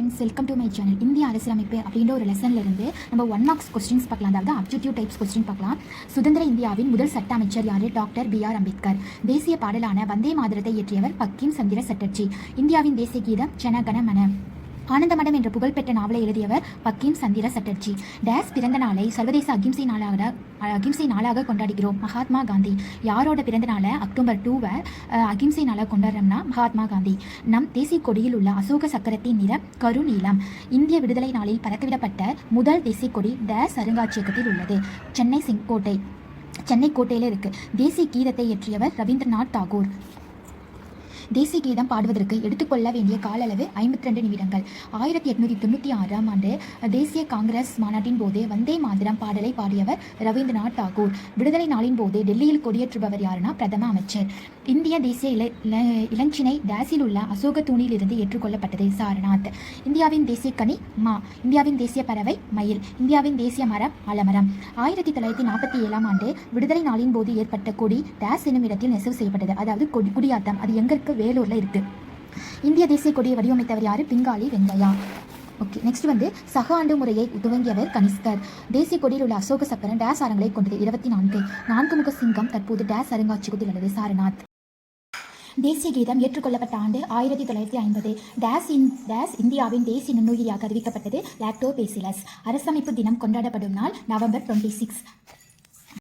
Friends, welcome to my channel. இந்திய அரசியலமைப்பு அப்படின்ற ஒரு லெசன்ல இருந்து நம்ம 1 மார்க்ஸ் கொஸ்டின்ஸ் பார்க்கலாம். அதாவது அப்ஜெக்டிவ் டைப்ஸ் கொஸ்டின் பார்க்கலாம். சுதந்திர இந்தியாவின் முதல் சட்ட அமைச்சர் யாரு? Doctor BR Ambedkar. தேசிய பாடலான வந்தே மாதரத்தை இயற்றியவர் பக்கிம் சந்திர சட்டர்ஜி. இந்தியாவின் தேசிய கீதம் ஜன கண மன. ஆனந்தமடம் என்ற புகழ்பெற்ற நாவலை எழுதியவர் பக்கிம் சந்திர சட்டர்ஜி. டேஸ் பிறந்த நாளை சர்வதேச அகிம்சை நாளாக கொண்டாடுகிறோம்? மகாத்மா காந்தி. யாரோட பிறந்த நாளை அக்டோபர் 2 அகிம்சை நாளாக கொண்டாடுறோம்னா மகாத்மா காந்தி. நம் தேசிய கொடியில் உள்ள அசோக சக்கரத்தின் நிறம் கருநீலம். இந்திய விடுதலை நாளில் பறக்கவிடப்பட்ட முதல் தேசிய கொடி டேஸ் அருங்காட்சியகத்தில் உள்ளது? சென்னை கோட்டையில் இருக்கு. தேசிய கீதத்தை இயற்றியவர் ரவீந்திரநாத் தாகூர். தேசிய கீதம் பாடுவதற்கு எடுத்துக்கொள்ள வேண்டிய கால அளவு 52 நிமிடங்கள். 1896 ஆண்டு தேசிய காங்கிரஸ் மாநாட்டின் போது வந்தே மாதரம் பாடலை பாடியவர் ரவீந்திரநாத் தாகூர். விடுதலை நாளின் போது டெல்லியில் கொடியேற்றுபவர் யாருன்னா பிரதம அமைச்சர். இந்திய தேசிய இளஞ்சினை டேஸில் உள்ள அசோக தூணில் இருந்து ஏற்றுக்கொள்ளப்பட்டது? சாரநாத். இந்தியாவின் தேசிய கனி மா. இந்தியாவின் தேசிய பறவை மயில். இந்தியாவின் தேசிய மரம் ஆலமரம். 1947 ஆண்டு விடுதலை நாளின் போது ஏற்பட்ட கொடி டேஸ் என்னும் இடத்தில் நெசவு செய்யப்பட்டது. அதாவது குடியாத்தம். அது எங்க இருக்கு? வேலூர்ல இருக்கு. இந்திய தேசிய கொடியை வடிவமைத்தவர் யாரு? பிங்காலி வெங்கையா. ஓகே, நெக்ஸ்ட் சக ஆண்டு முறையை துவங்கியவர் கனிஷ்கர். தேசிய கொடியில் உள்ள அசோக சக்கரம் டேஸ் அரங்களை கொண்டது? 24. 4 முக சிங்கம் தற்போது டேஸ் அருங்காட்சியகத்தில் உள்ளது? சாரநாத். தேசிய கீதம் ஏற்றுக்கொள்ளப்பட்ட ஆண்டு 1950. டேஸ் இந்தியாவின் தேசிய நுண்ணுயிரியாக அறிவிக்கப்பட்டது? லாக்டோபேசிலஸ். அரசமைப்பு தினம் கொண்டாடப்படும் நாள் நவம்பர் 26.